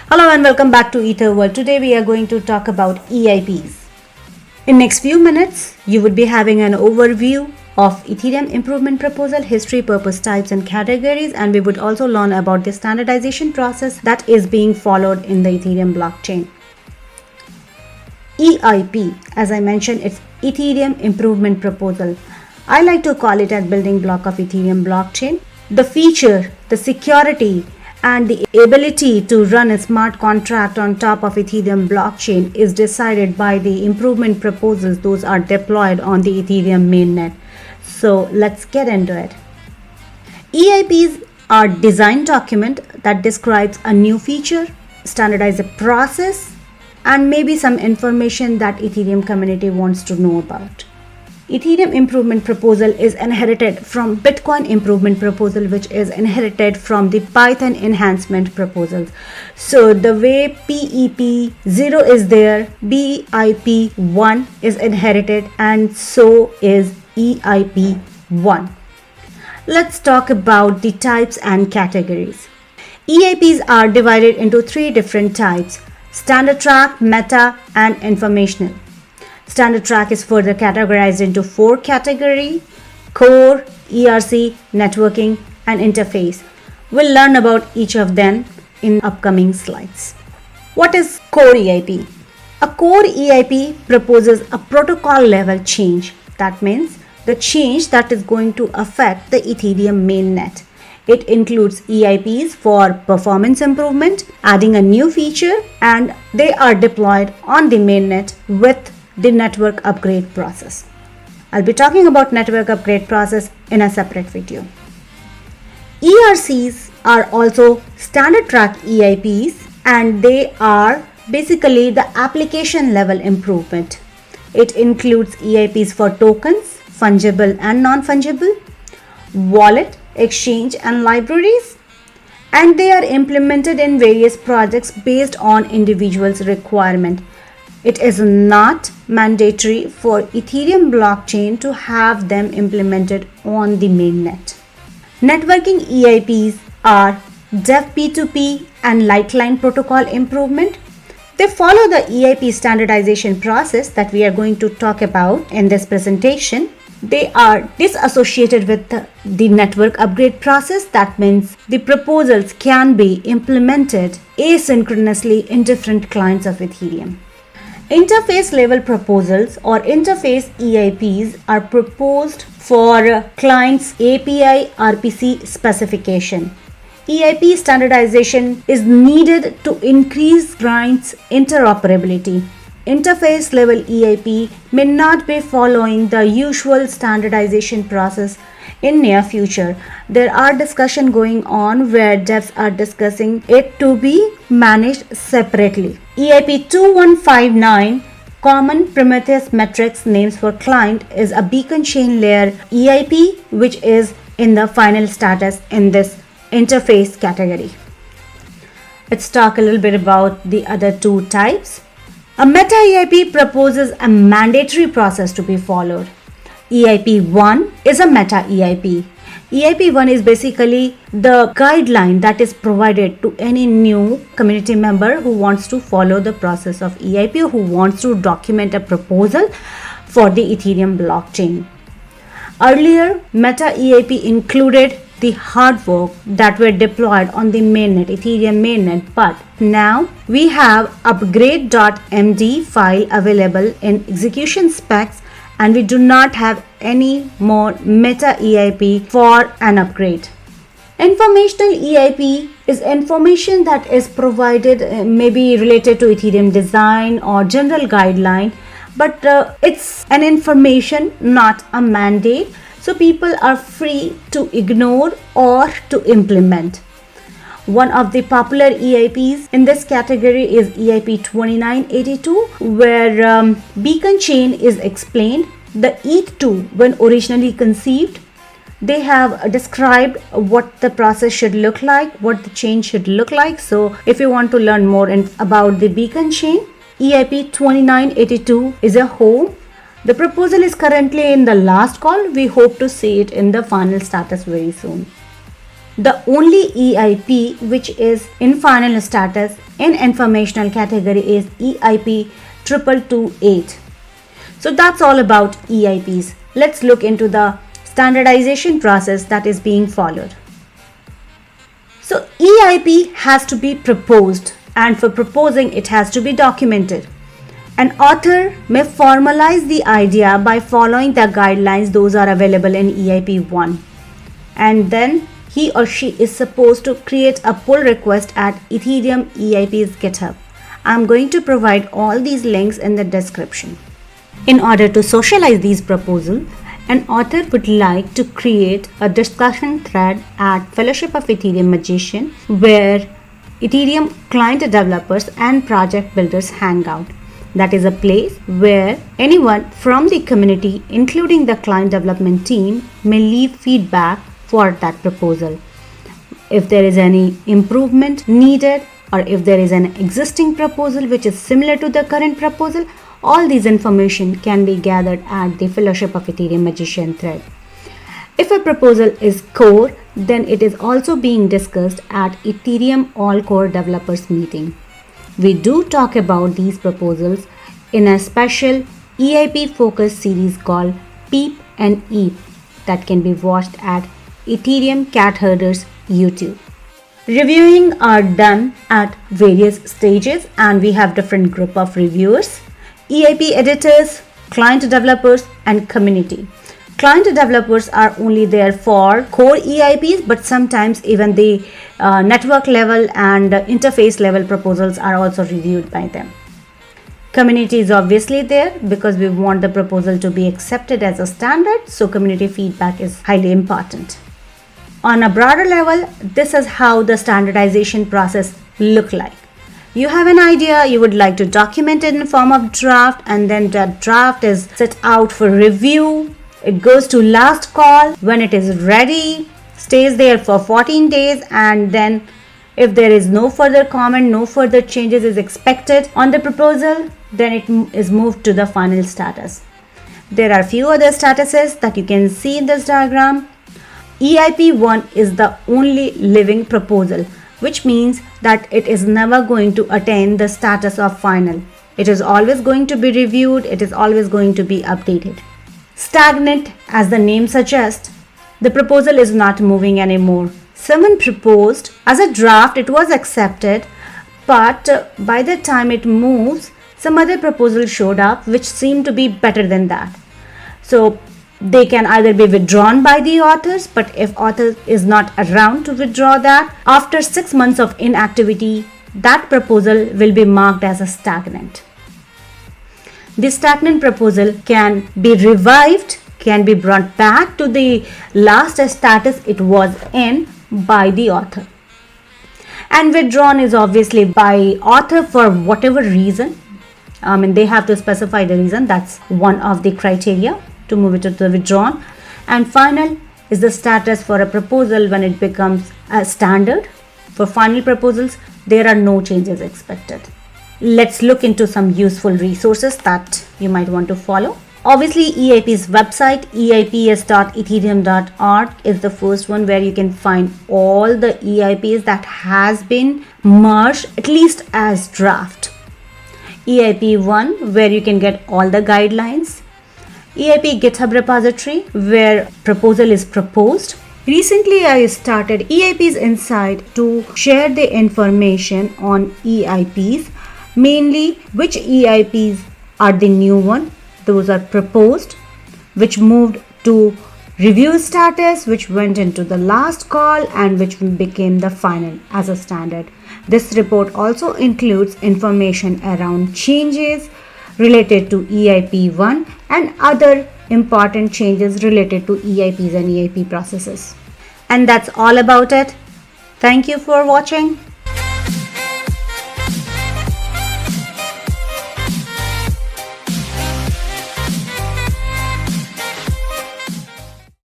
Hello and welcome back to Ether World. Today we are going to talk about EIPs. In next few minutes, you would be having an overview of Ethereum improvement proposal, history, purpose, types and categories, and we would also learn about the standardization process that is being followed in the Ethereum blockchain. EIP, as I mentioned, it's Ethereum improvement proposal. I like to call it a building block of Ethereum blockchain. The feature, the security, and the ability to run a smart contract on top of Ethereum blockchain is decided by the improvement proposals. Those are deployed on the Ethereum mainnet. So let's get into it. EIPs are design document that describes a new feature, standardize a process, and maybe some information that Ethereum community wants to know about. Ethereum improvement proposal is inherited from Bitcoin improvement proposal, which is inherited from the Python enhancement proposals. So the way PEP 0 is there, BIP 1 is inherited, and so is EIP 1. Let's talk about the types and categories. EIPs are divided into three different types: standard track, meta, and informational. Standard track is further categorized into four categories: core, ERC, networking, and interface. We'll learn about each of them in upcoming slides. What is core EIP? A core EIP proposes a protocol level change. That means the change that is going to affect the Ethereum mainnet. It includes EIPs for performance improvement, adding a new feature, and they are deployed on the mainnet with the network upgrade process. I'll be talking about network upgrade process in a separate video. ERCs are also standard track EIPs, and they are basically the application level improvement. It includes EIPs for tokens, fungible and non-fungible, wallet, exchange and libraries, and they are implemented in various projects based on individuals' requirement. It is not mandatory for Ethereum blockchain to have them implemented on the mainnet. Networking EIPs are Dev P2P and Lightline protocol improvement. They follow the EIP standardization process that we are going to talk about in this presentation. They are disassociated with the network upgrade process. That means the proposals can be implemented asynchronously in different clients of Ethereum. Interface level proposals or interface EIPs are proposed for clients' API RPC specification. EIP standardization is needed to increase clients' interoperability. Interface level EIP may not be following the usual standardization process in near future. There are discussions going on where devs are discussing it to be managed separately. EIP 2159 Common Prometheus Metrics Names for Client is a beacon chain layer EIP which is in the final status in this interface category. Let's talk a little bit about the other two types. A meta EIP proposes a mandatory process to be followed. EIP 1 is a meta EIP. EIP 1 is basically the guideline that is provided to any new community member who wants to follow the process of EIP or who wants to document a proposal for the Ethereum blockchain. Earlier, meta EIP included the hard fork that were deployed on the mainnet, Ethereum mainnet, but now we have upgrade.md file available in execution specs, and we do not have any more meta EIP for an upgrade. Informational EIP is information that is provided maybe related to Ethereum design or general guideline, but it's an information, not a mandate. So people are free to ignore or to implement. One of the popular EIPs in this category is EIP 2982, where beacon chain is explained. The ETH2, when originally conceived, they have described what the process should look like, what the chain should look like. So if you want to learn more about the beacon chain, EIP 2982 is a home. The proposal is currently in the last call. We hope to see it in the final status very soon. The only EIP which is in final status in informational category is EIP 2228. So that's all about EIPs. Let's look into the standardization process that is being followed. So EIP has to be proposed, and for proposing it has to be documented. An author may formalize the idea by following the guidelines those are available in EIP 1, and then he or she is supposed to create a pull request at Ethereum EIP's GitHub. I'm going to provide all these links in the description. In order to socialize these proposals, an author would like to create a discussion thread at Fellowship of Ethereum Magician where Ethereum client developers and project builders hang out. That is a place where anyone from the community, including the client development team, may leave feedback for that proposal. If there is any improvement needed, or if there is an existing proposal which is similar to the current proposal, all these information can be gathered at the Fellowship of Ethereum Magician thread. If a proposal is core, then it is also being discussed at Ethereum All Core Developers meeting. We do talk about these proposals in a special EIP focused series called Peep and Eep that can be watched at Ethereum Cat Herders YouTube. Reviewing are done at various stages, and we have different group of reviewers: EIP editors, client developers, and community. Client developers are only there for core EIPs, but sometimes even the network level and interface level proposals are also reviewed by them. Community is obviously there because we want the proposal to be accepted as a standard, so community feedback is highly important. On a broader level, this is how the standardization process looks like. You have an idea, you would like to document it in the form of draft, and then that draft is set out for review. It goes to last call. When it is ready, stays there for 14 days, and then if there is no further comment, no further changes is expected on the proposal, then it is moved to the final status. There are few other statuses that you can see in this diagram. EIP 1 is the only living proposal, which means that it is never going to attain the status of final. It is always going to be reviewed, it is always going to be updated. Stagnant, as the name suggests, the proposal is not moving anymore. Someone proposed as a draft, it was accepted, but by the time it moves, some other proposal showed up which seemed to be better than that. So they can either be withdrawn by the authors, but if author is not around to withdraw that, after 6 months of inactivity, that proposal will be marked as a stagnant. The stagnant proposal can be revived, can be brought back to the last status it was in by the author. And withdrawn is obviously by author for whatever reason. They have to specify the reason. That's one of the criteria to move it to the withdrawn. And final is the status for a proposal when it becomes a standard. For final proposals, there are no changes expected. Let's look into some useful resources that you might want to follow. Obviously, EIP's website, eips.ethereum.org, is the first one where you can find all the EIPs that has been merged, at least as draft. EIP 1, where you can get all the guidelines. EIP GitHub repository, where proposal is proposed. Recently, I started EIPs Insight to share the information on EIPs, mainly which EIPs are the new one, those are proposed, which moved to review status, which went into the last call, and which became the final as a standard. This report also includes information around changes related to EIP 1 and other important changes related to EIPs and EIP processes. And that's all about it. Thank you for watching.